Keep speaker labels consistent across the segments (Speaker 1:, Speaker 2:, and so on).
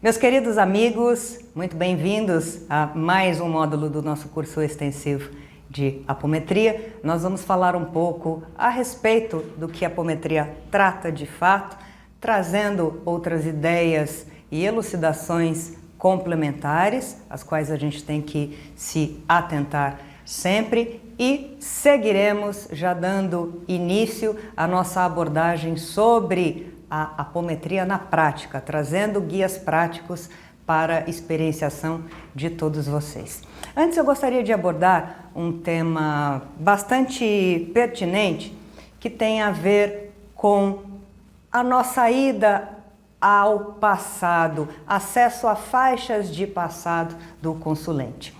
Speaker 1: Meus queridos amigos, muito bem-vindos a mais um módulo do nosso curso extensivo de apometria. Nós vamos falar um pouco a respeito do que a apometria trata de fato, trazendo outras ideias e elucidações complementares, às quais a gente tem que se atentar sempre, e seguiremos já dando início à nossa abordagem sobre a apometria na prática, trazendo guias práticos para a experienciação de todos vocês. Antes eu gostaria de abordar um tema bastante pertinente que tem a ver com a nossa ida ao passado, acesso a faixas de passado do consulente.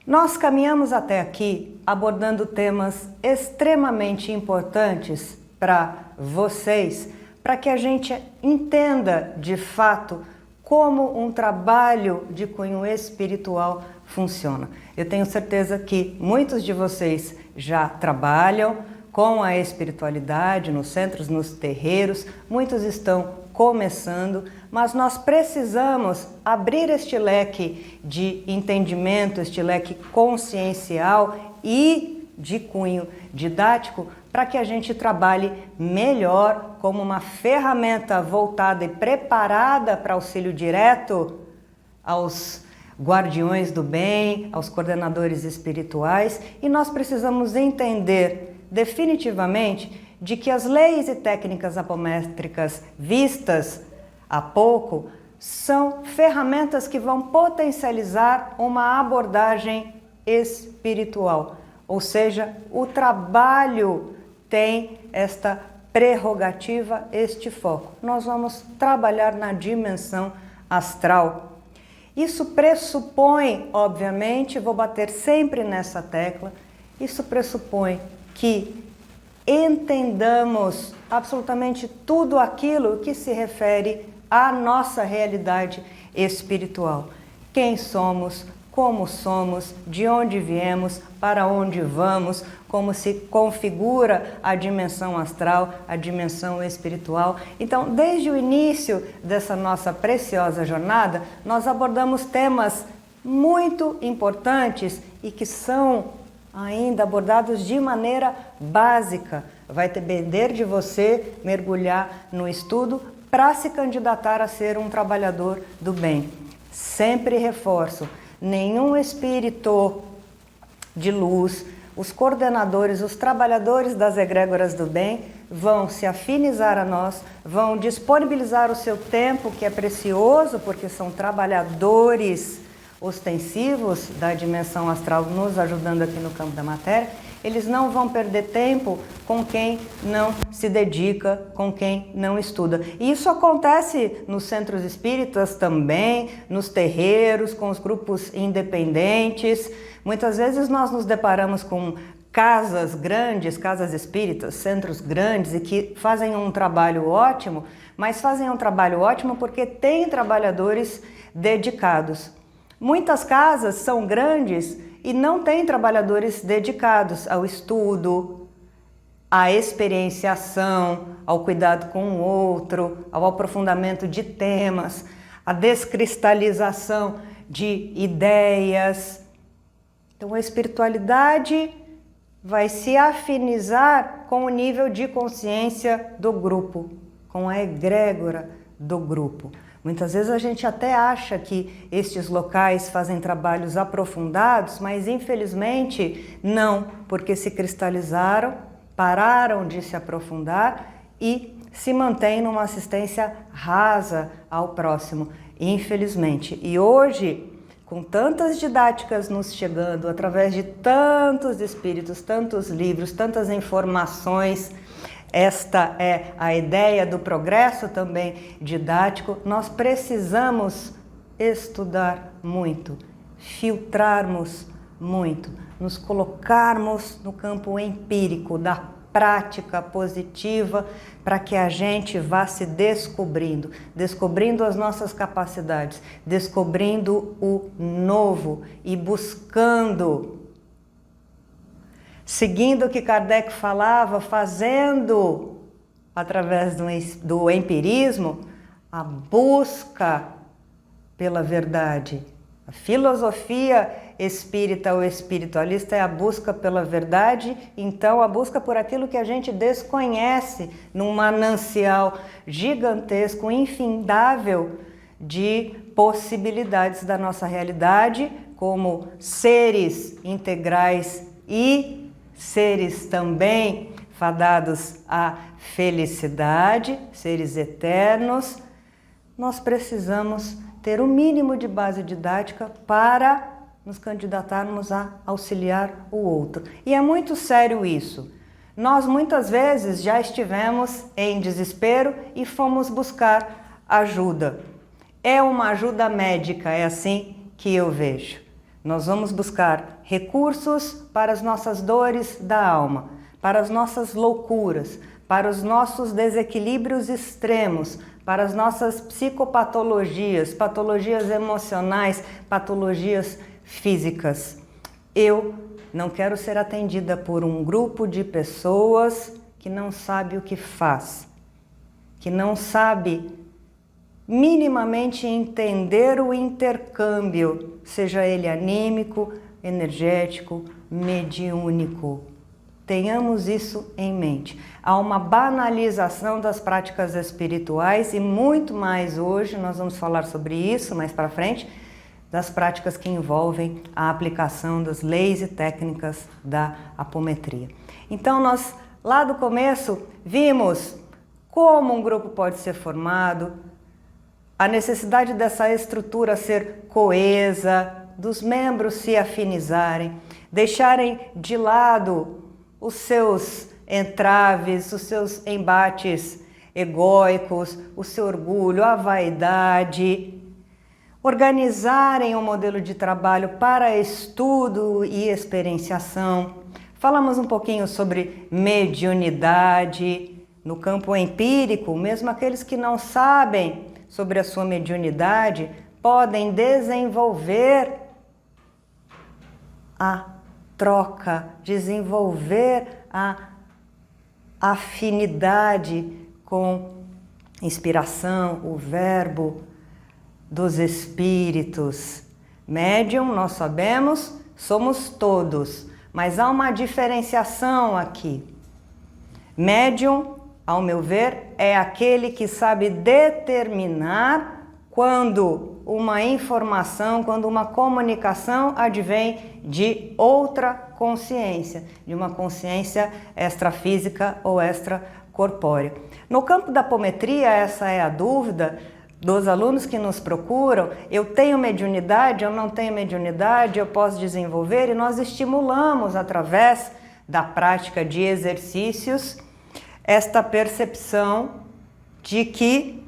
Speaker 1: Nós caminhamos até aqui abordando temas extremamente importantes para vocês, para que a gente entenda de fato como um trabalho de cunho espiritual funciona. Eu tenho certeza que muitos de vocês já trabalham com a espiritualidade nos centros, nos terreiros, muitos estão começando, mas nós precisamos abrir este leque de entendimento, este leque consciencial e de cunho didático, para que a gente trabalhe melhor como uma ferramenta voltada e preparada para auxílio direto aos guardiões do bem, aos coordenadores espirituais, e nós precisamos entender definitivamente de que as leis e técnicas apométricas vistas há pouco são ferramentas que vão potencializar uma abordagem espiritual, ou seja, o trabalho tem esta prerrogativa, este foco. Nós vamos trabalhar na dimensão astral. Isso pressupõe, obviamente, vou bater sempre nessa tecla, isso pressupõe que entendamos absolutamente tudo aquilo que se refere à nossa realidade espiritual. Quem somos, como somos, de onde viemos, para onde vamos, como se configura a dimensão astral, a dimensão espiritual. Então, desde o início dessa nossa preciosa jornada, nós abordamos temas muito importantes e que são ainda abordados de maneira básica. Vai depender de você mergulhar no estudo para se candidatar a ser um trabalhador do bem. Sempre reforço, nenhum espírito de luz, os coordenadores, os trabalhadores das egrégoras do bem vão se afinizar a nós, vão disponibilizar o seu tempo, que é precioso, porque são trabalhadores ostensivos da dimensão astral, nos ajudando aqui no campo da matéria. Eles não vão perder tempo com quem não se dedica, com quem não estuda. E isso acontece nos centros espíritas também, nos terreiros, com os grupos independentes. Muitas vezes nós nos deparamos com casas grandes, casas espíritas, centros grandes e que fazem um trabalho ótimo, mas fazem um trabalho ótimo porque têm trabalhadores dedicados. Muitas casas são grandes e não têm trabalhadores dedicados ao estudo, à experienciação, ao cuidado com o outro, ao aprofundamento de temas, à descristalização de ideias. Então a espiritualidade vai se afinizar com o nível de consciência do grupo, com a egrégora do grupo. Muitas vezes a gente até acha que estes locais fazem trabalhos aprofundados, mas infelizmente não, porque se cristalizaram, pararam de se aprofundar e se mantêm numa assistência rasa ao próximo, infelizmente. E hoje, com tantas didáticas nos chegando, através de tantos espíritos, tantos livros, tantas informações, esta é a ideia do progresso também didático. Nós precisamos estudar muito, filtrarmos muito, nos colocarmos no campo empírico da prática positiva para que a gente vá se descobrindo, descobrindo as nossas capacidades, descobrindo o novo e buscando, seguindo o que Kardec falava, fazendo, através do empirismo, a busca pela verdade. A filosofia espírita ou espiritualista é a busca pela verdade, então a busca por aquilo que a gente desconhece num manancial gigantesco, infindável de possibilidades da nossa realidade como seres integrais e seres também fadados à felicidade, seres eternos. Nós precisamos ter o mínimo de base didática para nos candidatarmos a auxiliar o outro. E é muito sério isso. Nós muitas vezes já estivemos em desespero e fomos buscar ajuda. É uma ajuda médica, é assim que eu vejo. Nós vamos buscar recursos para as nossas dores da alma, para as nossas loucuras, para os nossos desequilíbrios extremos, para as nossas psicopatologias, patologias emocionais, patologias físicas. Eu não quero ser atendida por um grupo de pessoas que não sabe o que faz, que não sabe minimamente entender o intercâmbio, seja ele anímico, energético, mediúnico. Tenhamos isso em mente. Há uma banalização das práticas espirituais e muito mais hoje, nós vamos falar sobre isso mais para frente, das práticas que envolvem a aplicação das leis e técnicas da apometria. Então nós, lá do começo, vimos como um grupo pode ser formado, a necessidade dessa estrutura ser coesa, dos membros se afinizarem, deixarem de lado os seus entraves, os seus embates egóicos, o seu orgulho, a vaidade, organizarem um modelo de trabalho para estudo e experienciação. Falamos um pouquinho sobre mediunidade no campo empírico, mesmo aqueles que não sabem sobre a sua mediunidade podem desenvolver a troca, desenvolver a afinidade com inspiração, o verbo dos espíritos. Médium, nós sabemos, somos todos, mas há uma diferenciação aqui. Médium, ao meu ver, é aquele que sabe determinar quando uma informação, quando uma comunicação advém de outra consciência, de uma consciência extrafísica ou extracorpórea. No campo da apometria, essa é a dúvida dos alunos que nos procuram. Eu tenho mediunidade, eu não tenho mediunidade, eu posso desenvolver, e nós estimulamos através da prática de exercícios esta percepção de que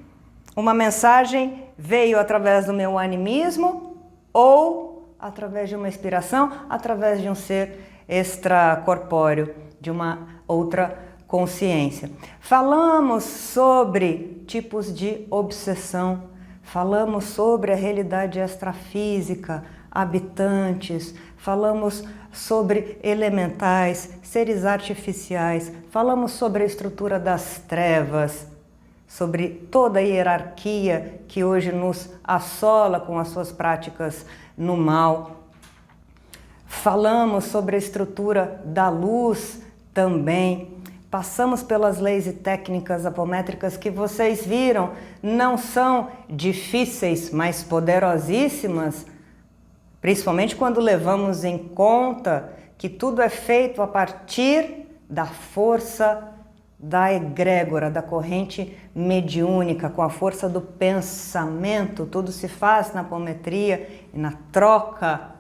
Speaker 1: uma mensagem veio através do meu animismo ou através de uma inspiração, através de um ser extracorpóreo, de uma outra consciência. Falamos sobre tipos de obsessão, falamos sobre a realidade extrafísica, habitantes, falamos sobre elementais, seres artificiais, falamos sobre a estrutura das trevas, sobre toda a hierarquia que hoje nos assola com as suas práticas no mal. Falamos sobre a estrutura da luz também. Passamos pelas leis e técnicas apométricas que vocês viram, não são difíceis, mas poderosíssimas, principalmente quando levamos em conta que tudo é feito a partir da força da egrégora, da corrente mediúnica, com a força do pensamento. Tudo se faz na apometria e na troca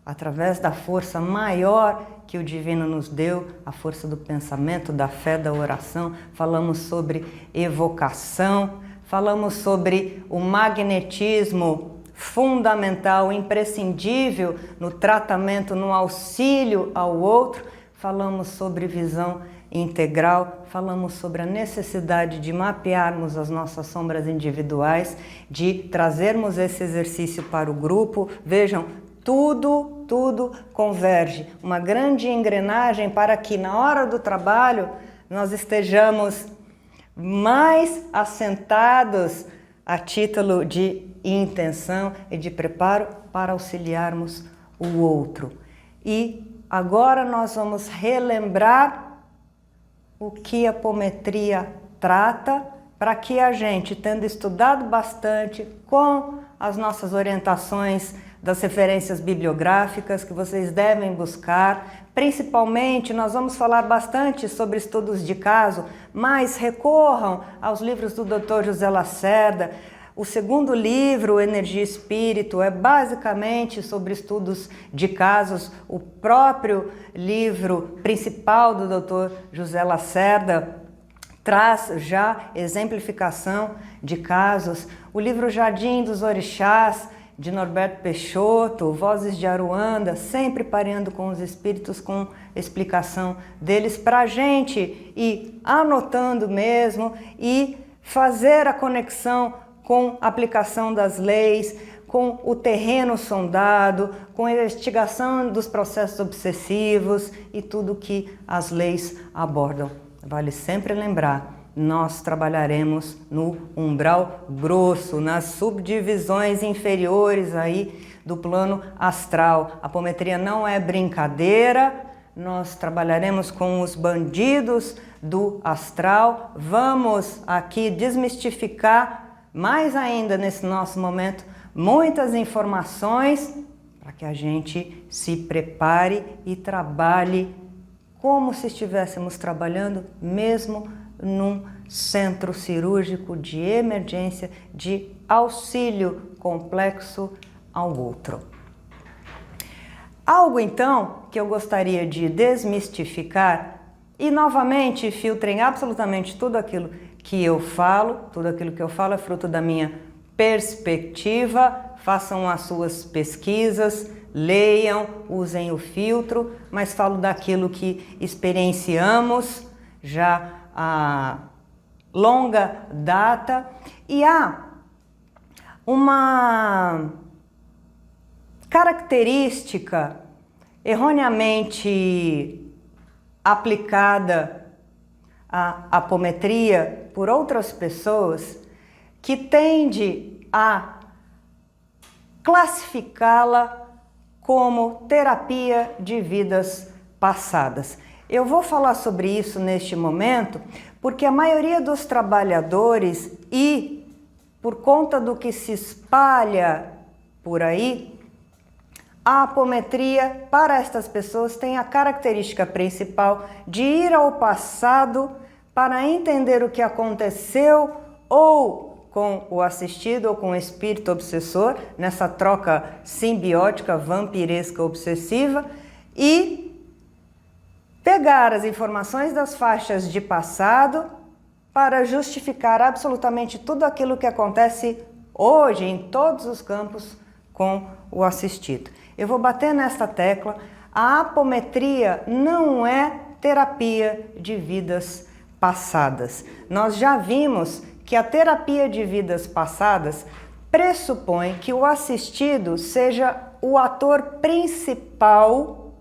Speaker 1: através da força maior que o divino nos deu, a força do pensamento, da fé, da oração. Falamos sobre evocação, falamos sobre o magnetismo fundamental, imprescindível no tratamento, no auxílio ao outro. Falamos sobre visão integral, falamos sobre a necessidade de mapearmos as nossas sombras individuais, de trazermos esse exercício para o grupo. Vejam, tudo converge, uma grande engrenagem para que na hora do trabalho nós estejamos mais assentados a título de intenção e de preparo para auxiliarmos o outro. E agora nós vamos relembrar o que a apometria trata, para que a gente, tendo estudado bastante com as nossas orientações das referências bibliográficas que vocês devem buscar, principalmente nós vamos falar bastante sobre estudos de caso, mas recorram aos livros do Dr. José Lacerda. O segundo livro, Energia e Espírito, é basicamente sobre estudos de casos. O próprio livro principal do Dr. José Lacerda traz já exemplificação de casos. O livro Jardim dos Orixás, de Norberto Peixoto, Vozes de Aruanda, sempre pareando com os espíritos, com explicação deles, para a gente ir anotando mesmo e fazer a conexão com a aplicação das leis, com o terreno sondado, com a investigação dos processos obsessivos e tudo que as leis abordam. Vale sempre lembrar, nós trabalharemos no umbral grosso, nas subdivisões inferiores aí do plano astral. A apometria não é brincadeira, nós trabalharemos com os bandidos do astral. Vamos aqui desmistificar mais ainda nesse nosso momento muitas informações para que a gente se prepare e trabalhe como se estivéssemos trabalhando mesmo num centro cirúrgico de emergência, de auxílio complexo ao outro. Algo então que eu gostaria de desmistificar, e novamente filtrem absolutamente tudo aquilo que eu falo é fruto da minha perspectiva, façam as suas pesquisas, leiam, usem o filtro, mas falo daquilo que experienciamos já a longa data. E há uma característica erroneamente aplicada à apometria por outras pessoas que tende a classificá-la como terapia de vidas passadas. Eu vou falar sobre isso neste momento porque a maioria dos trabalhadores e por conta do que se espalha por aí, a apometria para estas pessoas tem a característica principal de ir ao passado para entender o que aconteceu ou com o assistido ou com o espírito obsessor, nessa troca simbiótica, vampiresca, obsessiva, e pegar as informações das faixas de passado para justificar absolutamente tudo aquilo que acontece hoje em todos os campos com o assistido. Eu vou bater nesta tecla, a apometria não é terapia de vidas passadas. Nós já vimos que a terapia de vidas passadas pressupõe que o assistido seja o ator principal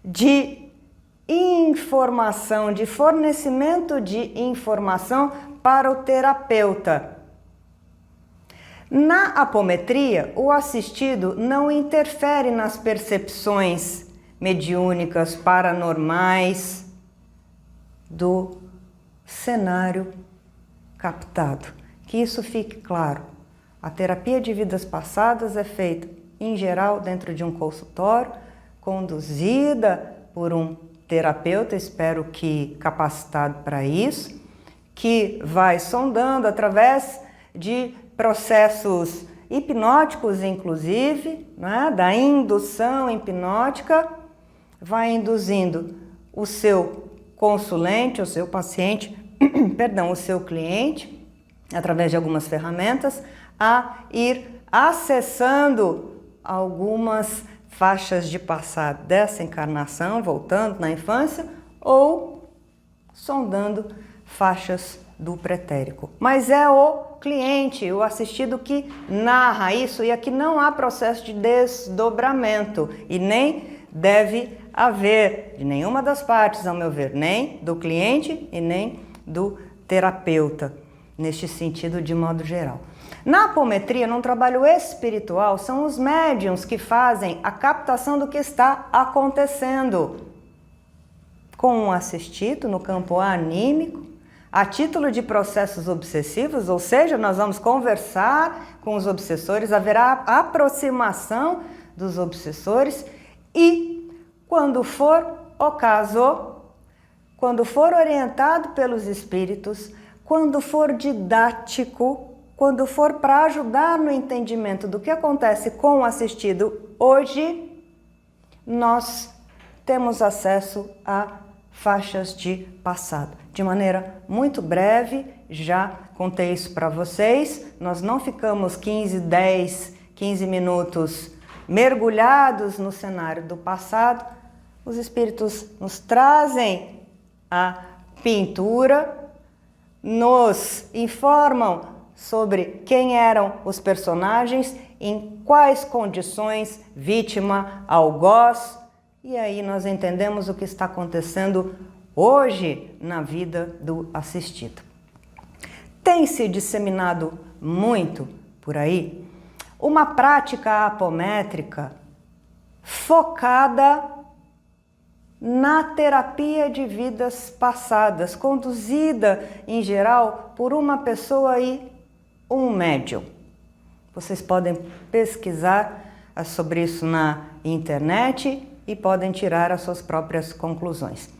Speaker 1: de informação, de fornecimento de informação para o terapeuta. Na apometria, o assistido não interfere nas percepções mediúnicas, paranormais do cenário captado. Que isso fique claro. A terapia de vidas passadas é feita, em geral, dentro de um consultório, conduzida por um terapeuta, espero que capacitado para isso, que vai sondando através de processos hipnóticos, inclusive, né, da indução hipnótica, vai induzindo o seu consulente, o seu paciente, o seu cliente, através de algumas ferramentas, a ir acessando algumas faixas de passado dessa encarnação, voltando na infância, ou sondando faixas do pretérico. Mas é o cliente, o assistido, que narra isso, e aqui não há processo de desdobramento e nem deve haver de nenhuma das partes, ao meu ver, nem do cliente e nem do terapeuta, neste sentido de modo geral. Na apometria, num trabalho espiritual, são os médiuns que fazem a captação do que está acontecendo com um assistido no campo anímico, a título de processos obsessivos, ou seja, nós vamos conversar com os obsessores, haverá aproximação dos obsessores e, quando for o caso, quando for orientado pelos espíritos, quando for didático, quando for para ajudar no entendimento do que acontece com o assistido hoje, nós temos acesso a faixas de passado. De maneira muito breve, já contei isso para vocês, nós não ficamos 15 minutos mergulhados no cenário do passado. Os espíritos nos trazem a pintura, nos informam sobre quem eram os personagens, em quais condições, vítima, algoz, e aí nós entendemos o que está acontecendo hoje na vida do assistido. Tem se disseminado muito por aí uma prática apométrica focada na terapia de vidas passadas, conduzida em geral por uma pessoa e um médium. Vocês podem pesquisar sobre isso na internet e podem tirar as suas próprias conclusões.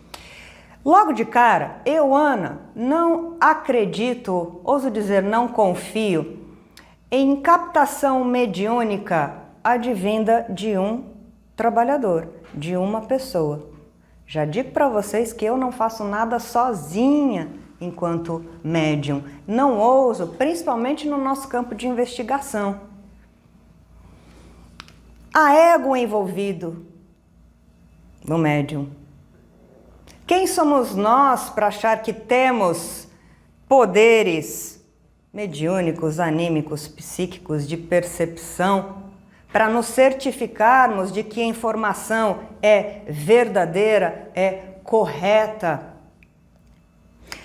Speaker 1: Logo de cara, eu, Ana, não acredito, ouso dizer, não confio em captação mediúnica advinda de um trabalhador, de uma pessoa. Já digo para vocês que eu não faço nada sozinha enquanto médium. Não ouso, principalmente no nosso campo de investigação. Há ego envolvido no médium. Quem somos nós para achar que temos poderes mediúnicos, anímicos, psíquicos, de percepção, para nos certificarmos de que a informação é verdadeira, é correta?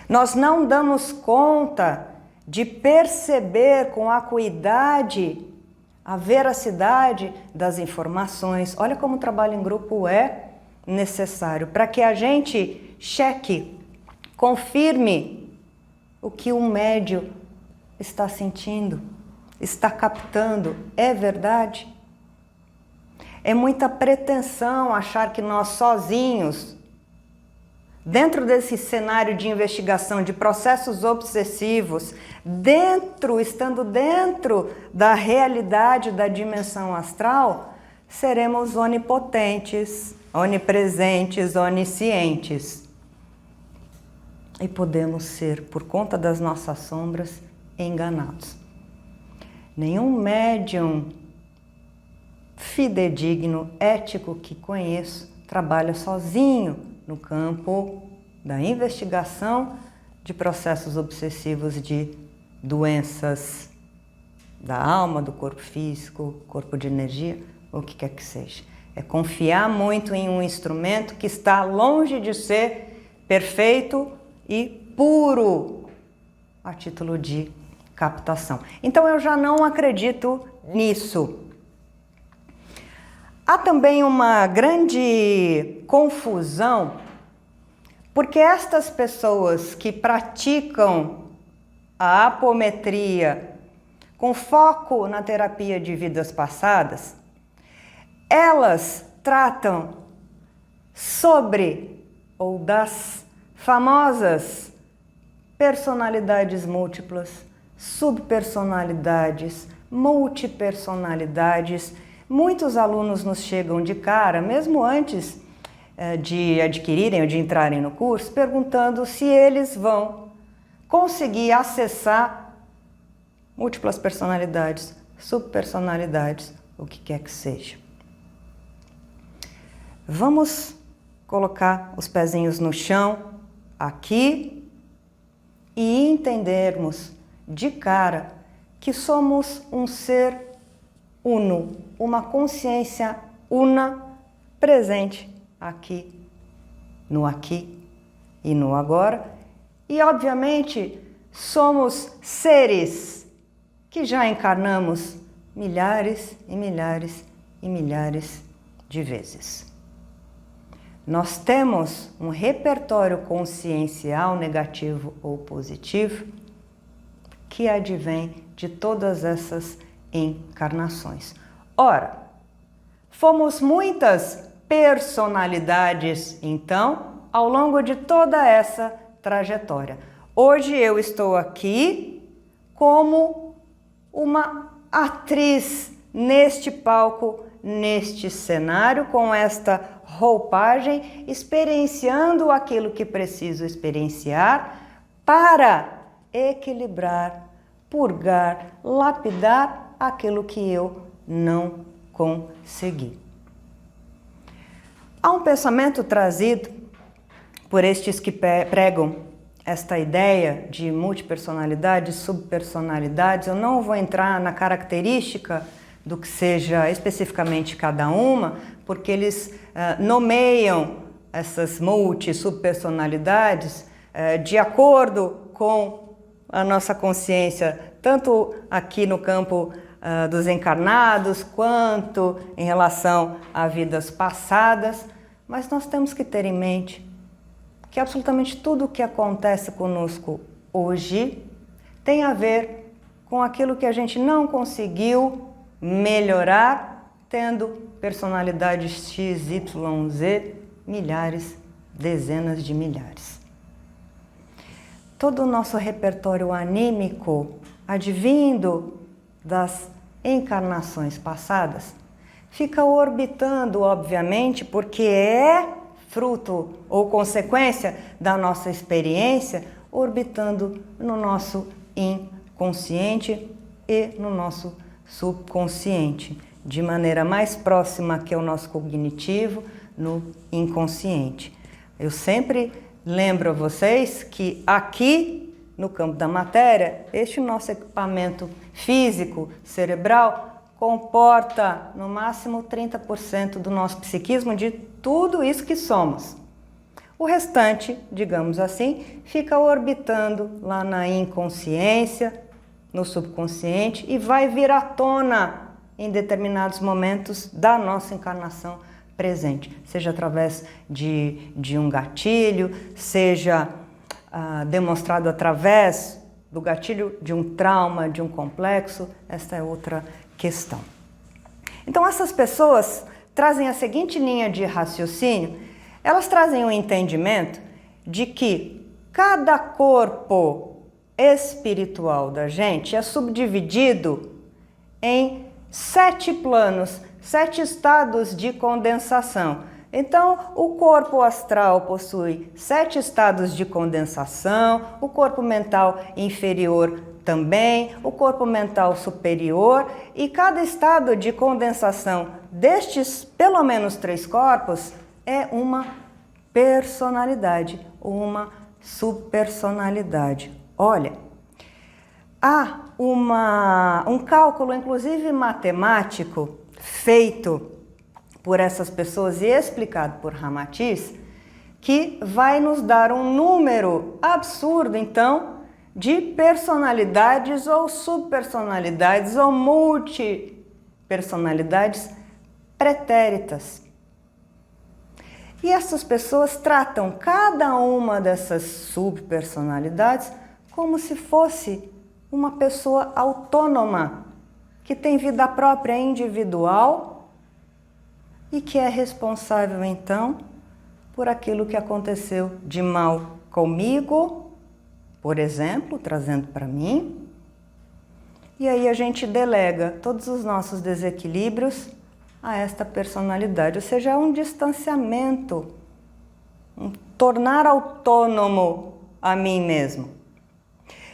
Speaker 1: Nós não damos conta de perceber com acuidade a veracidade das informações. Olha como o trabalho em grupo é necessário para que a gente cheque, confirme o que o médium está sentindo, está captando. É verdade? É muita pretensão achar que nós sozinhos, dentro desse cenário de investigação de processos obsessivos, estando dentro da realidade da dimensão astral, seremos onipotentes, onipresentes, oniscientes. E podemos ser, por conta das nossas sombras, enganados. Nenhum médium fidedigno, ético que conheço, trabalha sozinho no campo da investigação de processos obsessivos de doenças da alma, do corpo físico, corpo de energia, o que quer que seja. É confiar muito em um instrumento que está longe de ser perfeito e puro a título de captação. Então eu já não acredito nisso. Há também uma grande confusão, porque estas pessoas que praticam a apometria com foco na terapia de vidas passadas, elas tratam sobre ou das famosas personalidades múltiplas, subpersonalidades, multipersonalidades. Muitos alunos nos chegam de cara, mesmo antes de adquirirem ou de entrarem no curso, perguntando se eles vão conseguir acessar múltiplas personalidades, subpersonalidades, o que quer que seja. Vamos colocar os pezinhos no chão, aqui, e entendermos de cara que somos um ser uno, uma consciência una presente aqui e no agora. E obviamente somos seres que já encarnamos milhares e milhares e milhares de vezes. Nós temos um repertório consciencial negativo ou positivo que advém de todas essas encarnações. Ora, fomos muitas personalidades, então, ao longo de toda essa trajetória. Hoje eu estou aqui como uma atriz neste palco, neste cenário, com esta roupagem, experienciando aquilo que preciso experienciar para equilibrar, purgar, lapidar aquilo que eu não consegui. Há um pensamento trazido por estes que pregam esta ideia de multipersonalidades, subpersonalidades. Eu não vou entrar na característica do que seja especificamente cada uma, porque eles nomeiam essas subpersonalidades de acordo com a nossa consciência, tanto aqui no campo dos encarnados, quanto em relação a vidas passadas, mas nós temos que ter em mente que absolutamente tudo o que acontece conosco hoje tem a ver com aquilo que a gente não conseguiu melhorar, tendo personalidades X, Y, Z, milhares, dezenas de milhares. Todo o nosso repertório anímico, advindo das encarnações passadas, fica orbitando, obviamente, porque é fruto ou consequência da nossa experiência, orbitando no nosso inconsciente e no nosso subconsciente, de maneira mais próxima que o nosso cognitivo, no inconsciente. Eu sempre lembro a vocês que aqui no campo da matéria, este nosso equipamento físico, cerebral, comporta no máximo 30% do nosso psiquismo, de tudo isso que somos. O restante, digamos assim, fica orbitando lá na inconsciência, no subconsciente, e vai vir à tona em determinados momentos da nossa encarnação presente, seja através de um gatilho, seja demonstrado através do gatilho de um trauma, de um complexo. Esta é outra questão. Então essas pessoas trazem a seguinte linha de raciocínio, elas trazem o entendimento de que cada corpo espiritual da gente é subdividido em 7 planos, 7 estados de condensação. Então, o corpo astral possui 7 estados de condensação, o corpo mental inferior também, o corpo mental superior, e cada estado de condensação destes, pelo menos 3 corpos, é uma personalidade, uma subpersonalidade. Olha, há um cálculo, inclusive matemático, feito por essas pessoas e explicado por Ramatiz, que vai nos dar um número absurdo, então, de personalidades ou subpersonalidades ou multipersonalidades pretéritas. E essas pessoas tratam cada uma dessas subpersonalidades como se fosse uma pessoa autônoma, que tem vida própria individual e que é responsável, então, por aquilo que aconteceu de mal comigo, por exemplo, trazendo para mim. E aí a gente delega todos os nossos desequilíbrios a esta personalidade, ou seja, é um distanciamento, um tornar autônomo a mim mesmo.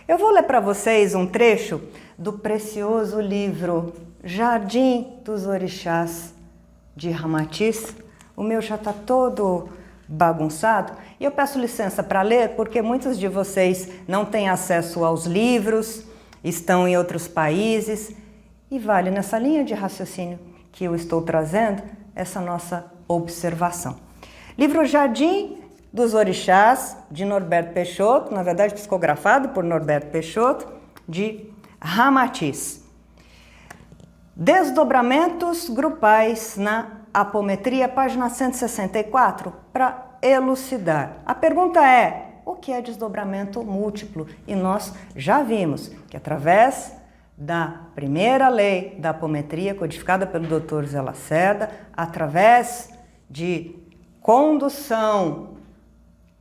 Speaker 1: Eu vou ler para vocês um trecho do precioso livro Jardim dos Orixás, de Ramatiz. O meu já está todo bagunçado e eu peço licença para ler porque muitos de vocês não têm acesso aos livros, estão em outros países e vale nessa linha de raciocínio que eu estou trazendo essa nossa observação. Livro Jardim dos Orixás, de Norberto Peixoto, na verdade psicografado por Norberto Peixoto, de Ramatiz. Desdobramentos grupais na apometria, página 164, para elucidar. A pergunta é: o que é desdobramento múltiplo? E nós já vimos que através da primeira lei da apometria, codificada pelo Dr. Zé Lacerda, através de condução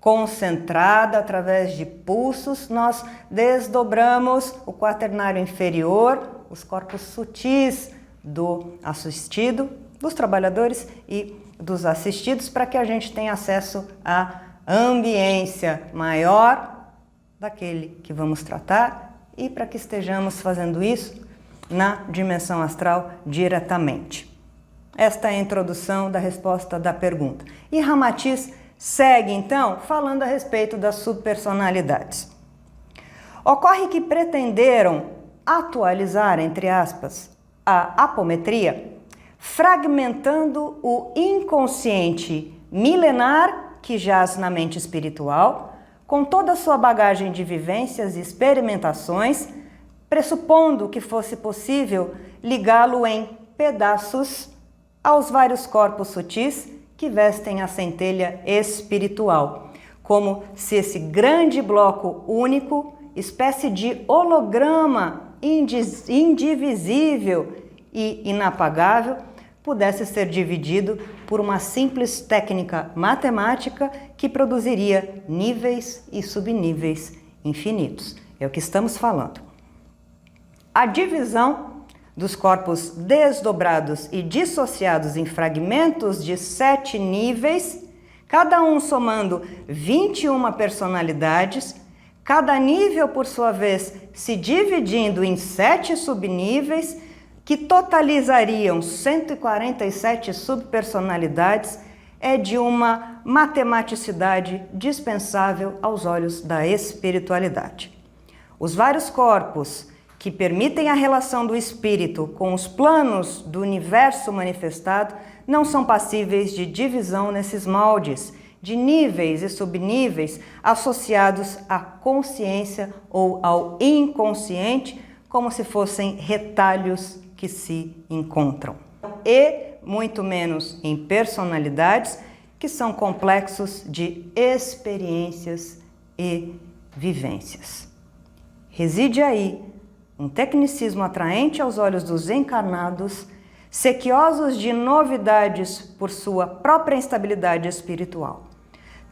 Speaker 1: concentrada, através de pulsos, nós desdobramos o quaternário inferior, os corpos sutis do assistido, dos trabalhadores e dos assistidos, para que a gente tenha acesso à ambiência maior daquele que vamos tratar e para que estejamos fazendo isso na dimensão astral diretamente. Esta é a introdução da resposta da pergunta. E Ramatiz segue, então, falando a respeito das subpersonalidades. Ocorre que pretenderam atualizar, entre aspas, a apometria, fragmentando o inconsciente milenar que jaz na mente espiritual, com toda a sua bagagem de vivências e experimentações, pressupondo que fosse possível ligá-lo em pedaços aos vários corpos sutis que vestem a centelha espiritual, como se esse grande bloco único, espécie de holograma indivisível e inapagável, pudesse ser dividido por uma simples técnica matemática que produziria níveis e subníveis infinitos. É o que estamos falando. A divisão dos corpos desdobrados e dissociados em fragmentos de 7 níveis, cada um somando 21 personalidades, cada nível, por sua vez, se dividindo em 7 subníveis, que totalizariam 147 subpersonalidades, é de uma matematicidade dispensável aos olhos da espiritualidade. Os vários corpos que permitem a relação do espírito com os planos do universo manifestado não são passíveis de divisão nesses moldes, de níveis e subníveis associados à consciência ou ao inconsciente, como se fossem retalhos que se encontram. E muito menos em personalidades, que são complexos de experiências e vivências. Reside aí um tecnicismo atraente aos olhos dos encarnados, sequiosos de novidades por sua própria instabilidade espiritual.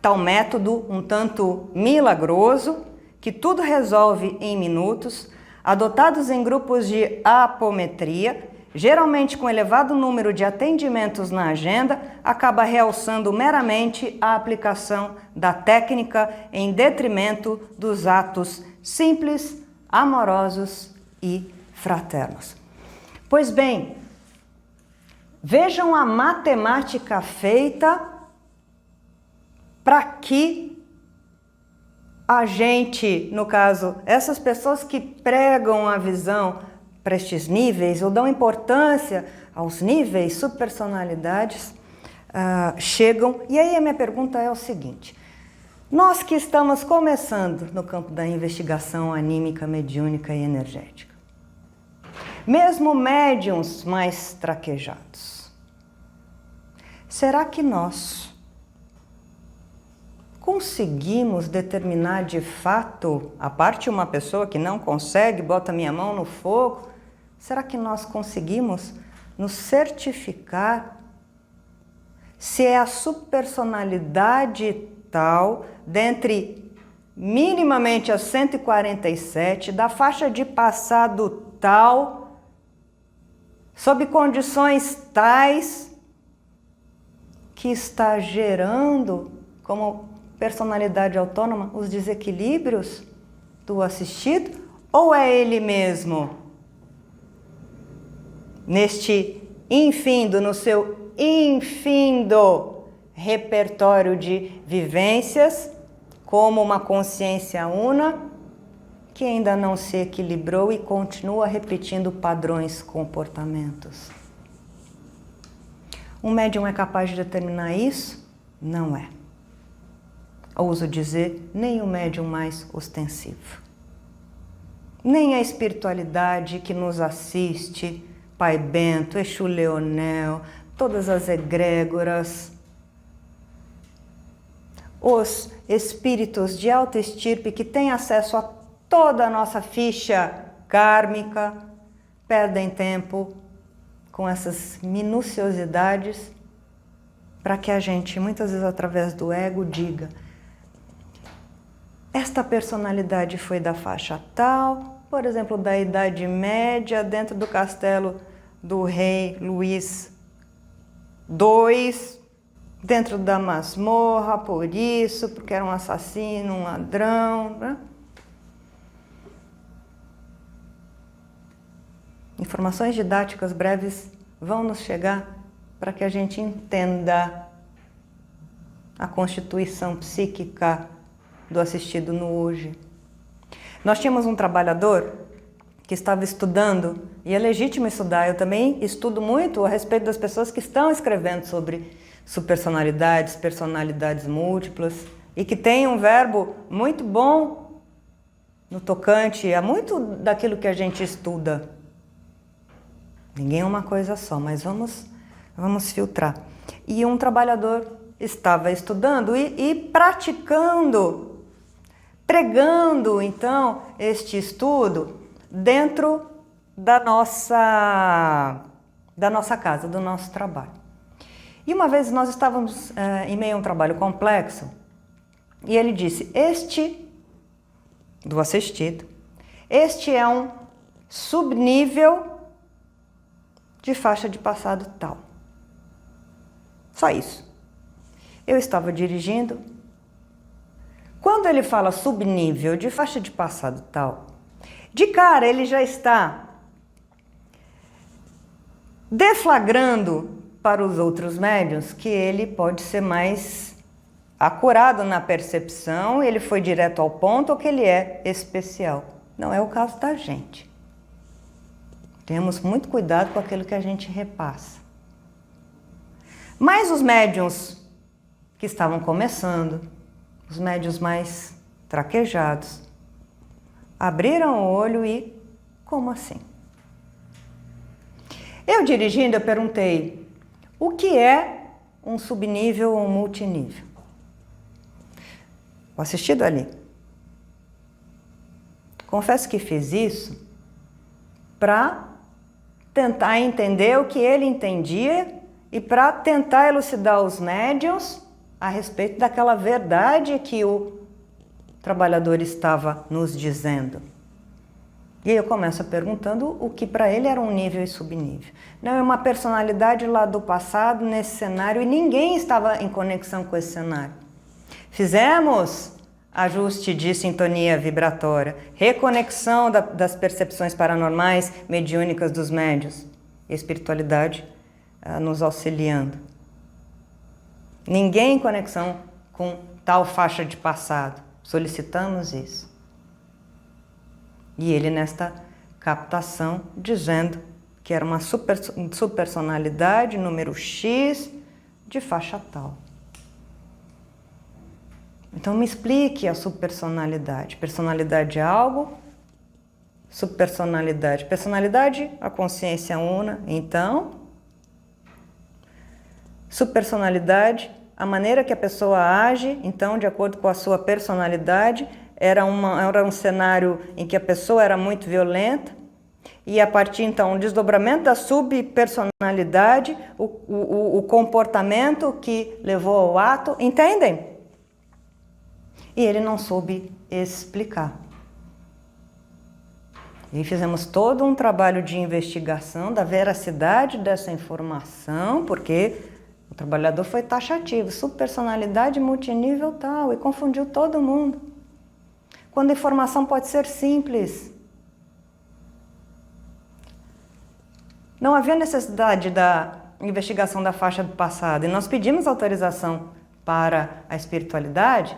Speaker 1: Tal método, um tanto milagroso, que tudo resolve em minutos, adotados em grupos de apometria, geralmente com elevado número de atendimentos na agenda, acaba realçando meramente a aplicação da técnica em detrimento dos atos simples, amorosos e fraternos. Pois bem, vejam a matemática feita para que a gente, no caso, essas pessoas que pregam a visão para estes níveis ou dão importância aos níveis, subpersonalidades, chegam. E aí a minha pergunta é o seguinte: nós que estamos começando no campo da investigação anímica, mediúnica e energética, mesmo médiums mais traquejados, será que nós conseguimos determinar de fato, a parte uma pessoa que não consegue, bota minha mão no fogo, será que nós conseguimos nos certificar se é a subpersonalidade tal, dentre minimamente as 147, da faixa de passado tal, sob condições tais, que está gerando como personalidade autônoma os desequilíbrios do assistido, ou é ele mesmo, neste infindo, no seu infindo repertório de vivências, como uma consciência una, que ainda não se equilibrou e continua repetindo padrões comportamentos? Um médium é capaz de determinar isso? Não é. Ouso dizer, nem o médium mais ostensivo. nem a espiritualidade que nos assiste, Pai Bento, Exu Leonel, todas as egrégoras, os espíritos de alta estirpe que têm acesso a toda a nossa ficha kármica, perdem tempo com essas minuciosidades para que a gente, muitas vezes através do ego, diga: esta personalidade foi da faixa tal, por exemplo, da Idade Média, dentro do castelo do rei Luís II, dentro da masmorra, por isso, porque era um assassino, um ladrão, né? Informações didáticas breves vão nos chegar para que a gente entenda a constituição psíquica do assistido no hoje. Nós tínhamos um trabalhador que estava estudando, e é legítimo estudar, eu também estudo muito a respeito das pessoas que estão escrevendo sobre subpersonalidades, personalidades múltiplas, e que tem um verbo muito bom no tocante a muito daquilo que a gente estuda. Ninguém é uma coisa só, mas vamos filtrar. E um trabalhador estava estudando e praticando, pregando, então, este estudo dentro da nossa casa, do nosso trabalho. E uma vez nós estávamos em meio a um trabalho complexo e ele disse: do assistido, este é um subnível de faixa de passado tal. Só isso. Eu estava dirigindo. Quando ele fala subnível de faixa de passado tal, de cara ele já está deflagrando para os outros médiuns que ele pode ser mais acurado na percepção, ele foi direto ao ponto ou que ele é especial. Não é o caso da gente. Temos muito cuidado com aquilo que a gente repassa. Mas os médiuns que estavam começando, os médiuns mais traquejados, abriram o olho e: como assim? Eu dirigindo, eu perguntei: o que é um subnível ou um multinível? O assistido ali. Confesso que fiz isso para tentar entender o que ele entendia e para tentar elucidar os médiuns a respeito daquela verdade que o trabalhador estava nos dizendo. E aí eu começo perguntando o que para ele era um nível e subnível. Não, é uma personalidade lá do passado nesse cenário e ninguém estava em conexão com esse cenário. Fizemos ajuste de sintonia vibratória, reconexão das percepções paranormais, mediúnicas dos médiuns, espiritualidade nos auxiliando. Ninguém em conexão com tal faixa de passado. Solicitamos isso. E ele nesta captação dizendo que era uma subpersonalidade, número X, de faixa tal. Então me explique a subpersonalidade. Personalidade é algo, subpersonalidade. Personalidade, a consciência una. Então, subpersonalidade, a maneira que a pessoa age, então, de acordo com a sua personalidade, era um cenário em que a pessoa era muito violenta, e a partir, então, do desdobramento da subpersonalidade, o comportamento que levou ao ato, entendem? E ele não soube explicar. E fizemos todo um trabalho de investigação da veracidade dessa informação, porque o trabalhador foi taxativo, subpersonalidade multinível tal, e confundiu todo mundo. Quando a informação pode ser simples. Não havia necessidade da investigação da faixa do passado, e nós pedimos autorização para a espiritualidade,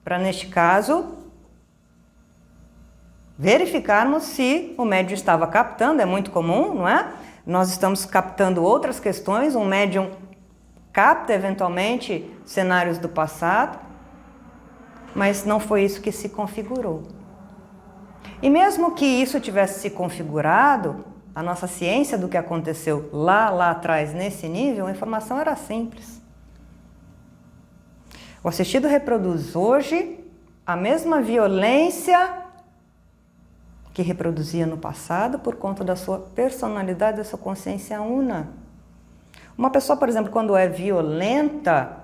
Speaker 1: para, neste caso, verificarmos se o médium estava captando. É muito comum, não é? Nós estamos captando outras questões, um médium capta eventualmente cenários do passado, mas não foi isso que se configurou. E mesmo que isso tivesse se configurado, a nossa ciência do que aconteceu lá atrás, nesse nível, a informação era simples. O assistido reproduz hoje a mesma violência que reproduzia no passado por conta da sua personalidade, da sua consciência una. Uma pessoa, por exemplo, quando é violenta,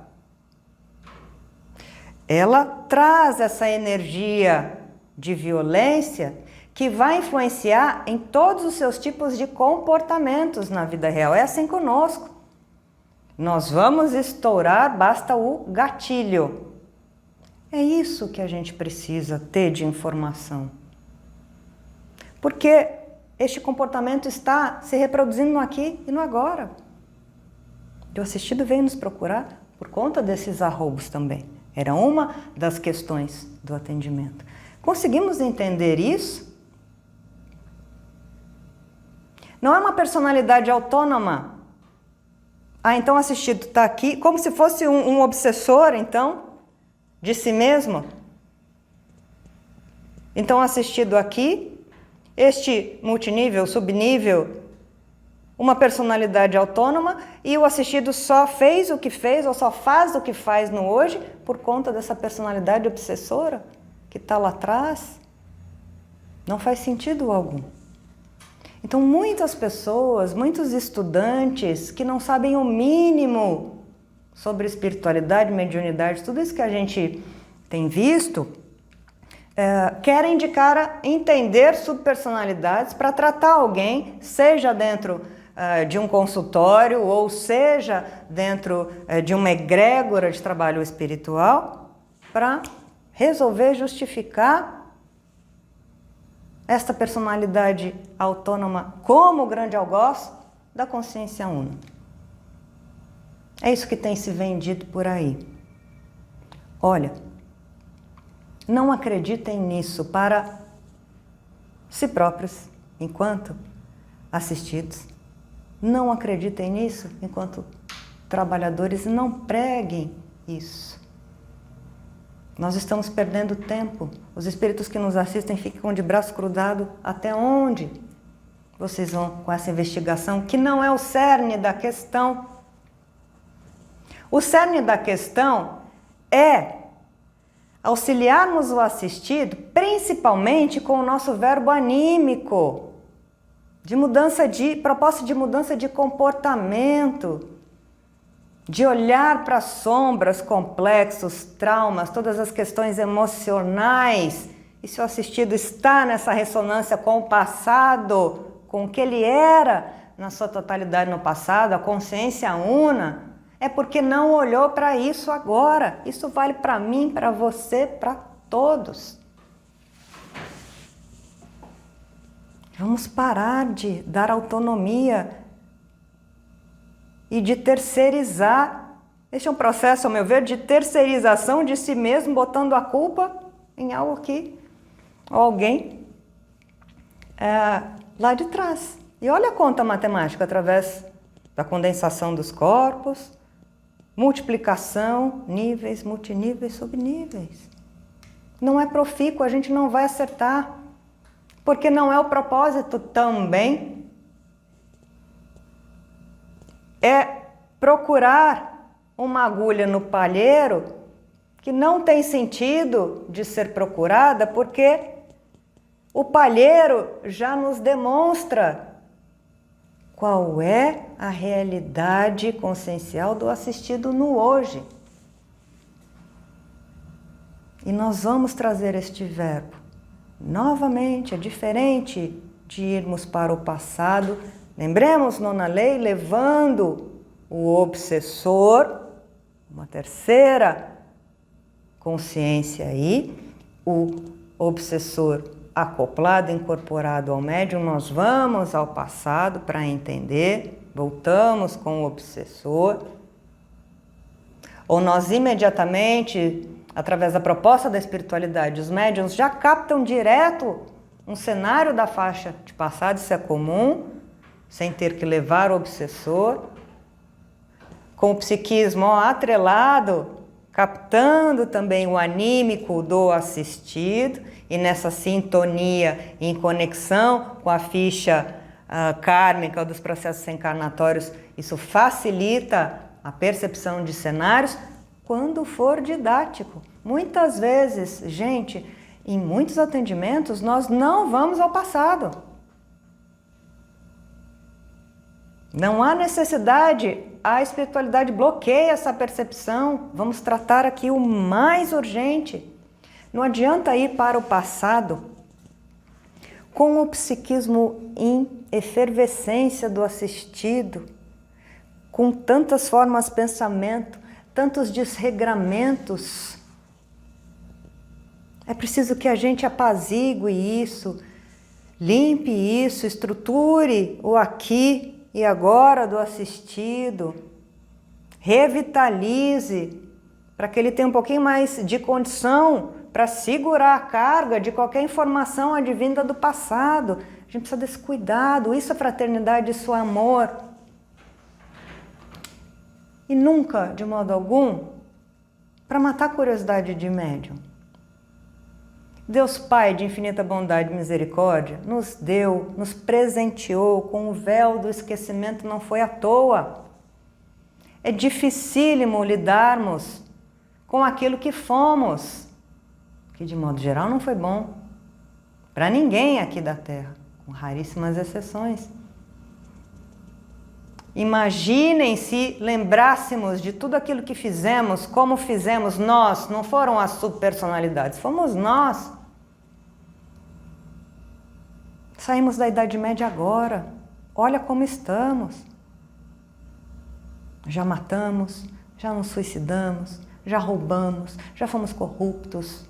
Speaker 1: ela traz essa energia de violência que vai influenciar em todos os seus tipos de comportamentos na vida real. É assim conosco. Nós vamos estourar, basta o gatilho. É isso que a gente precisa ter de informação. Porque este comportamento está se reproduzindo no aqui e no agora. E o assistido veio nos procurar por conta desses arroubos também. Era uma das questões do atendimento. Conseguimos entender isso? Não é uma personalidade autônoma. Então o assistido está aqui como se fosse um obsessor, então, de si mesmo. Então, assistido aqui, este multinível, subnível, uma personalidade autônoma, e o assistido só fez o que fez, ou só faz o que faz no hoje, por conta dessa personalidade obsessora que está lá atrás. Não faz sentido algum. Então, muitas pessoas, muitos estudantes que não sabem o mínimo sobre espiritualidade, mediunidade, tudo isso que a gente tem visto, querem de cara entender subpersonalidades para tratar alguém, seja dentro de um consultório ou seja dentro de uma egrégora de trabalho espiritual, para resolver justificar esta personalidade autônoma como o grande algoz da consciência una. É isso que tem se vendido por aí. Olha, não acreditem nisso para si próprios, enquanto assistidos. Não acreditem nisso enquanto trabalhadores, não preguem isso. Nós estamos perdendo tempo. Os espíritos que nos assistem ficam de braço cruzado. Até onde vocês vão com essa investigação, que não é o cerne da questão? O cerne da questão é auxiliarmos o assistido, principalmente com o nosso verbo anímico, proposta de mudança de comportamento, de olhar para as sombras, complexos, traumas, todas as questões emocionais. E se o assistido está nessa ressonância com o passado, com o que ele era na sua totalidade no passado, a consciência una, é porque não olhou para isso agora. Isso vale para mim, para você, para todos. Vamos parar de dar autonomia e de terceirizar. Este é um processo, ao meu ver, de terceirização de si mesmo, botando a culpa em algo que alguém lá de trás. E olha a conta matemática através da condensação dos corpos, multiplicação, níveis, multiníveis, subníveis. Não é profícuo, a gente não vai acertar, porque não é o propósito também. É procurar uma agulha no palheiro que não tem sentido de ser procurada, porque o palheiro já nos demonstra qual é a realidade consciencial do assistido no hoje. E nós vamos trazer este verbo. Novamente, é diferente de irmos para o passado. Lembremos, nona lei, levando o obsessor, uma terceira consciência aí, o obsessor acoplado, incorporado ao médium, nós vamos ao passado para entender, voltamos com o obsessor, ou nós imediatamente, através da proposta da espiritualidade, os médiums já captam direto um cenário da faixa de passado, isso é comum, sem ter que levar o obsessor, com o psiquismo atrelado, captando também o anímico do assistido e nessa sintonia em conexão com a ficha kármica dos processos encarnatórios, isso facilita a percepção de cenários quando for didático. Muitas vezes, gente, em muitos atendimentos, nós não vamos ao passado. Não há necessidade, a espiritualidade bloqueia essa percepção. Vamos tratar aqui o mais urgente. Não adianta ir para o passado com o psiquismo em efervescência do assistido, com tantas formas de pensamento, tantos desregramentos. É preciso que a gente apazigue isso, limpe isso, estruture o aqui e agora do assistido, revitalize para que ele tenha um pouquinho mais de condição para segurar a carga de qualquer informação advinda do passado. A gente precisa desse cuidado, isso é fraternidade, isso é amor. E nunca, de modo algum, para matar a curiosidade de médium. Deus Pai de infinita bondade e misericórdia nos deu, nos presenteou com o véu do esquecimento, não foi à toa. É dificílimo lidarmos com aquilo que fomos, que de modo geral não foi bom para ninguém aqui da Terra, com raríssimas exceções. Imaginem se lembrássemos de tudo aquilo que fizemos, como fizemos nós, não foram as subpersonalidades, fomos nós. Saímos da Idade Média agora, olha como estamos. Já matamos, já nos suicidamos, já roubamos, já fomos corruptos.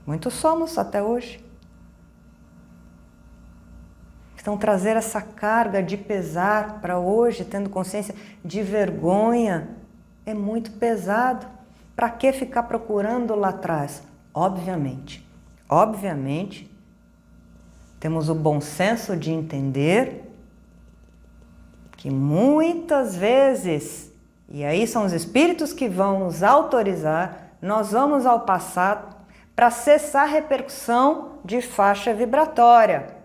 Speaker 1: Muitos somos até hoje. Então trazer essa carga de pesar para hoje, tendo consciência de vergonha, é muito pesado. Para que ficar procurando lá atrás? Obviamente, temos o bom senso de entender que muitas vezes, e aí são os espíritos que vão nos autorizar, nós vamos ao passado para cessar a repercussão de faixa vibratória.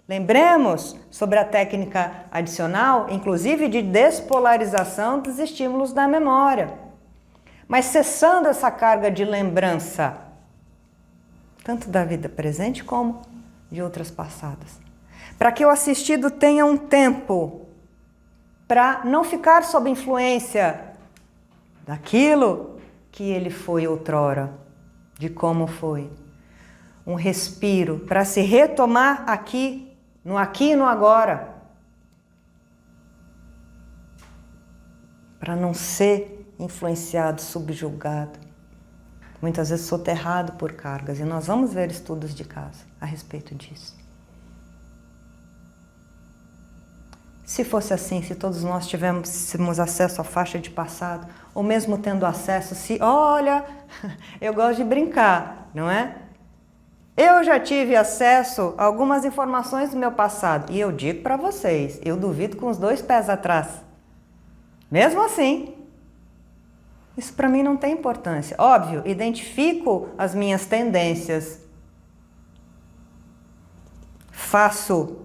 Speaker 1: Lembremos sobre a técnica adicional, inclusive de despolarização dos estímulos da memória. Mas cessando essa carga de lembrança, tanto da vida presente como de outras passadas. Para que o assistido tenha um tempo para não ficar sob influência daquilo que ele foi outrora, de como foi. Um respiro para se retomar aqui e no agora. Para não ser influenciado, subjugado. Muitas vezes soterrado por cargas. E nós vamos ver estudos de caso a respeito disso. Se fosse assim, se todos nós tivéssemos acesso à faixa de passado, ou mesmo tendo acesso, olha, eu gosto de brincar, não é? Eu já tive acesso a algumas informações do meu passado. E eu digo para vocês, eu duvido com os 2 pés atrás. Mesmo assim, isso para mim não tem importância. Óbvio, identifico as minhas tendências. Faço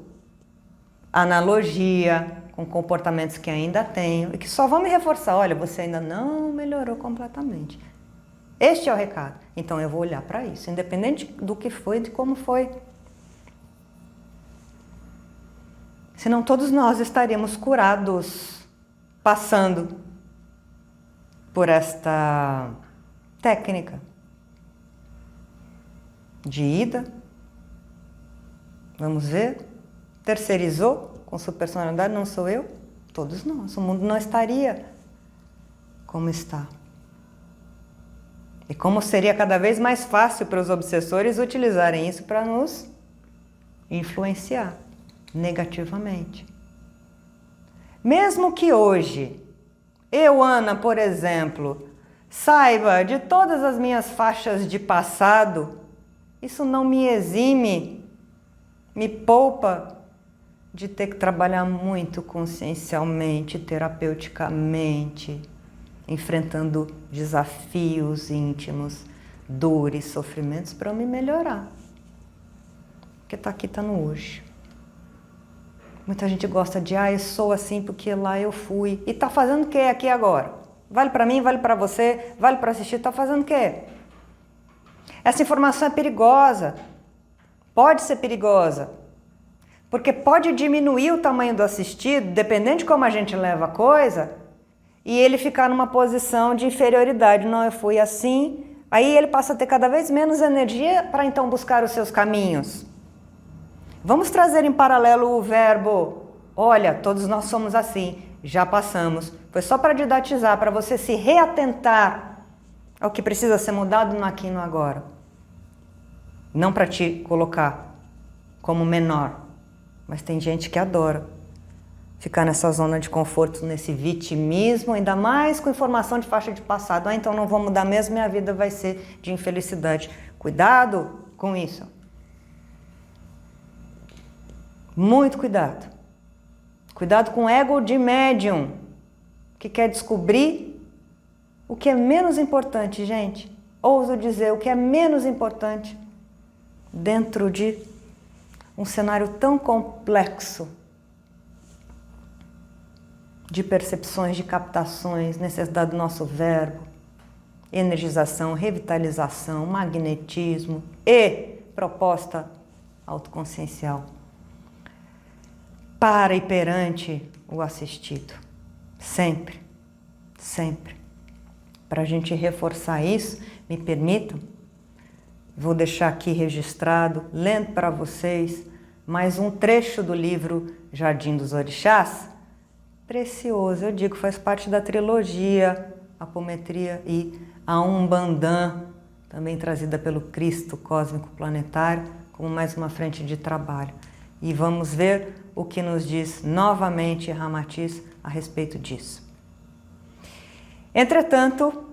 Speaker 1: analogia com comportamentos que ainda tenho e que só vão me reforçar. Olha, você ainda não melhorou completamente. Este é o recado. Então eu vou olhar para isso, independente do que foi, de como foi. Senão todos nós estaríamos curados, passando por esta técnica de ida. Vamos ver. Terceirizou com sua personalidade, não sou eu? Todos nós. O mundo não estaria como está. E como seria cada vez mais fácil para os obsessores utilizarem isso para nos influenciar negativamente. Mesmo que hoje, eu, Ana, por exemplo, saiba de todas as minhas faixas de passado, isso não me exime, me poupa de ter que trabalhar muito consciencialmente, terapeuticamente, enfrentando desafios íntimos, dores, sofrimentos para eu me melhorar. Porque tá aqui, tá no hoje. Muita gente gosta de, eu sou assim porque lá eu fui. E tá fazendo o que aqui agora? Vale para mim, vale para você, vale para assistir, tá fazendo o quê? Essa informação é perigosa. Pode ser perigosa. Porque pode diminuir o tamanho do assistido, dependendo de como a gente leva a coisa, e ele ficar numa posição de inferioridade. Não, eu fui assim. Aí ele passa a ter cada vez menos energia para então buscar os seus caminhos. Vamos trazer em paralelo o verbo, olha, todos nós somos assim, já passamos. Foi só para didatizar, para você se reatentar ao que precisa ser mudado no aqui e no agora. Não para te colocar como menor, mas tem gente que adora ficar nessa zona de conforto, nesse vitimismo, ainda mais com informação de faixa de passado. Então não vou mudar mesmo, minha vida vai ser de infelicidade. Cuidado com isso. Muito cuidado. Cuidado com o ego de médium, que quer descobrir o que é menos importante, gente. Ouso dizer, o que é menos importante dentro de um cenário tão complexo de percepções, de captações, necessidade do nosso verbo, energização, revitalização, magnetismo e proposta autoconsciencial. Para e perante o assistido. Sempre, sempre. Para a gente reforçar isso, me permitam, vou deixar aqui registrado, lendo para vocês, mais um trecho do livro Jardim dos Orixás. Precioso, eu digo, faz parte da trilogia Apometria e a Umbandã, também trazida pelo Cristo Cósmico Planetário, como mais uma frente de trabalho. E vamos ver o que nos diz novamente Ramatiz a respeito disso. Entretanto,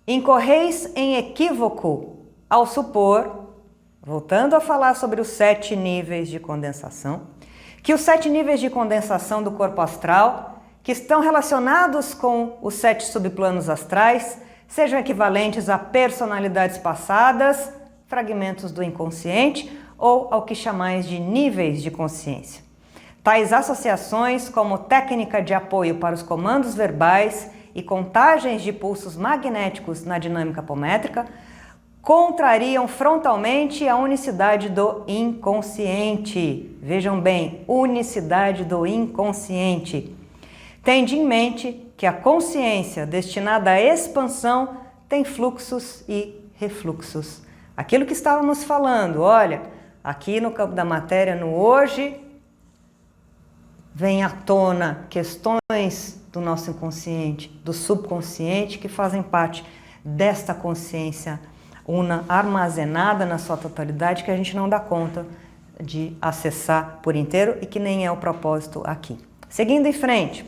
Speaker 1: incorreis em equívoco ao supor, voltando a falar sobre os 7 níveis de condensação, que os 7 níveis de condensação do corpo astral, que estão relacionados com os 7 subplanos astrais, sejam equivalentes a personalidades passadas, fragmentos do inconsciente, ou ao que chamais de níveis de consciência. Tais associações, como técnica de apoio para os comandos verbais e contagens de pulsos magnéticos na dinâmica apométrica, contrariam frontalmente a unicidade do inconsciente. Vejam bem, unicidade do inconsciente. Tende em mente que a consciência destinada à expansão tem fluxos e refluxos. Aquilo que estávamos falando, olha, aqui no campo da matéria, no hoje, vem à tona questões do nosso inconsciente, do subconsciente, que fazem parte desta consciência una armazenada na sua totalidade, que a gente não dá conta de acessar por inteiro e que nem é o propósito aqui. Seguindo em frente,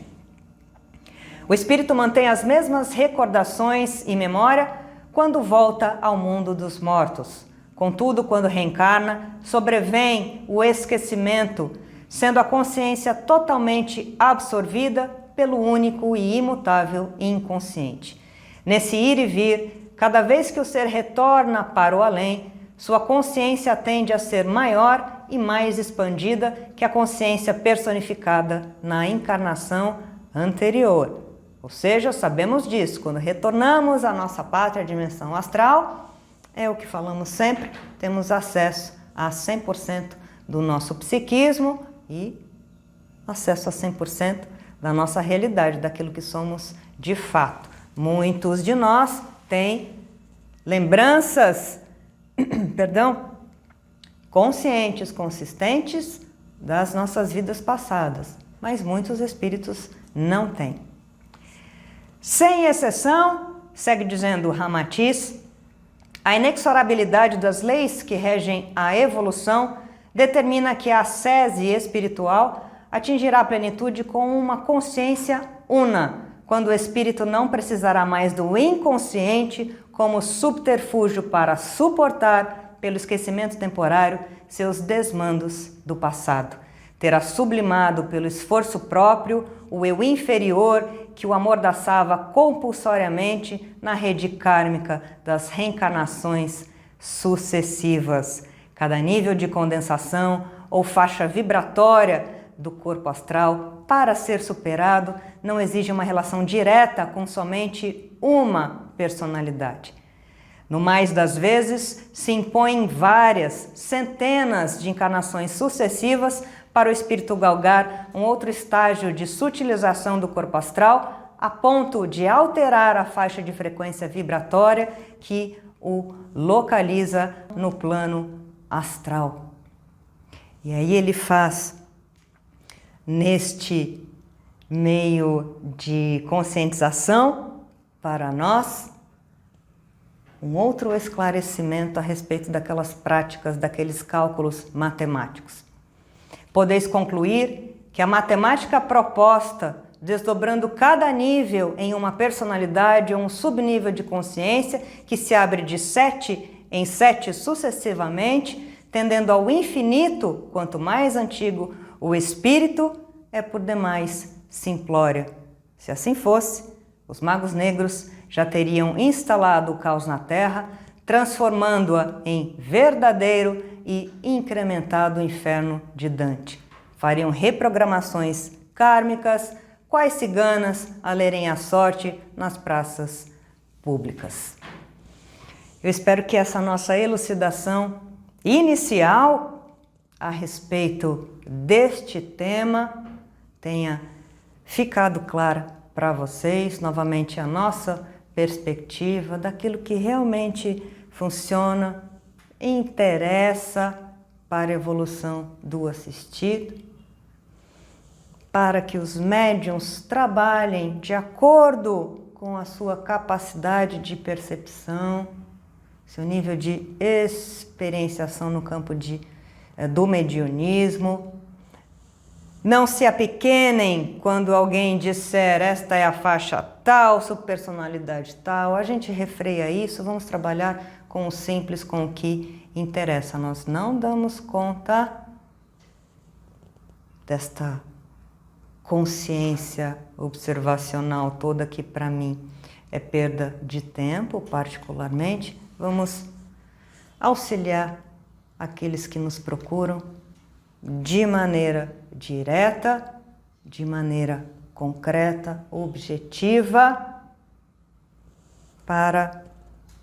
Speaker 1: o espírito mantém as mesmas recordações e memória quando volta ao mundo dos mortos. Contudo, quando reencarna, sobrevém o esquecimento, sendo a consciência totalmente absorvida pelo único e imutável inconsciente. Nesse ir e vir, cada vez que o ser retorna para o além, sua consciência tende a ser maior e mais expandida que a consciência personificada na encarnação anterior. Ou seja, sabemos disso, quando retornamos à nossa pátria dimensão astral, é o que falamos sempre, temos acesso a 100% do nosso psiquismo e acesso a 100% da nossa realidade, daquilo que somos de fato. Muitos de nós têm lembranças, conscientes, consistentes das nossas vidas passadas, mas muitos espíritos não têm. Sem exceção, segue dizendo Ramatiz, a inexorabilidade das leis que regem a evolução determina que a ascese espiritual atingirá a plenitude com uma consciência una, quando o espírito não precisará mais do inconsciente como subterfúgio para suportar, pelo esquecimento temporário, seus desmandos do passado. terá sublimado pelo esforço próprio o eu inferior que o amordaçava compulsoriamente na rede kármica das reencarnações sucessivas. Cada nível de condensação ou faixa vibratória do corpo astral, para ser superado, não exige uma relação direta com somente uma personalidade. No mais das vezes, se impõem várias, centenas de encarnações sucessivas para o espírito galgar um outro estágio de sutilização do corpo astral, a ponto de alterar a faixa de frequência vibratória que o localiza no plano astral. E aí ele faz, neste meio de conscientização para nós, um outro esclarecimento a respeito daquelas práticas, daqueles cálculos matemáticos. Podeis concluir que a matemática proposta, desdobrando cada nível em uma personalidade ou um subnível de consciência que se abre de 7 em 7 sucessivamente, tendendo ao infinito, quanto mais antigo o espírito, é por demais simplória. Se assim fosse, os magos negros já teriam instalado o caos na Terra, transformando-a em verdadeiro e incrementado inferno de Dante. Fariam reprogramações kármicas, quais ciganas a lerem a sorte nas praças públicas. Eu espero que essa nossa elucidação inicial a respeito deste tema tenha ficado clara para vocês, novamente a nossa perspectiva daquilo que realmente funciona e interessa para a evolução do assistido, para que os médiuns trabalhem de acordo com a sua capacidade de percepção, seu nível de experienciação no campo do mediunismo. Não se apequenem quando alguém disser esta é a faixa tal, subpersonalidade tal. A gente refreia isso, vamos trabalhar com o simples, com o que interessa. Nós não damos conta desta consciência observacional toda que para mim é perda de tempo, particularmente. Vamos auxiliar aqueles que nos procuram de maneira direta, de maneira concreta, objetiva, para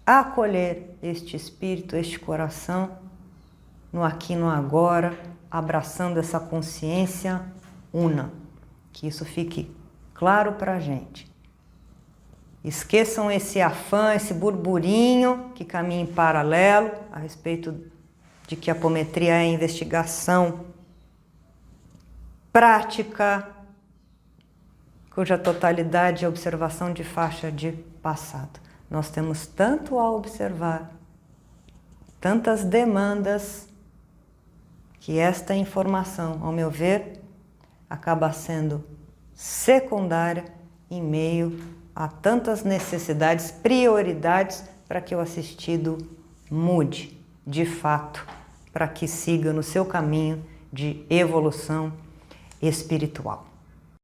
Speaker 1: acolher este espírito, este coração, no aqui e no agora, abraçando essa consciência una. Que isso fique claro para a gente. Esqueçam esse afã, esse burburinho que caminha em paralelo a respeito de que a apometria é a investigação prática, cuja totalidade é observação de faixa de passado. Nós temos tanto a observar, tantas demandas, que esta informação, ao meu ver, acaba sendo secundária em meio a tantas necessidades, prioridades para que o assistido mude, de fato, para que siga no seu caminho de evolução espiritual.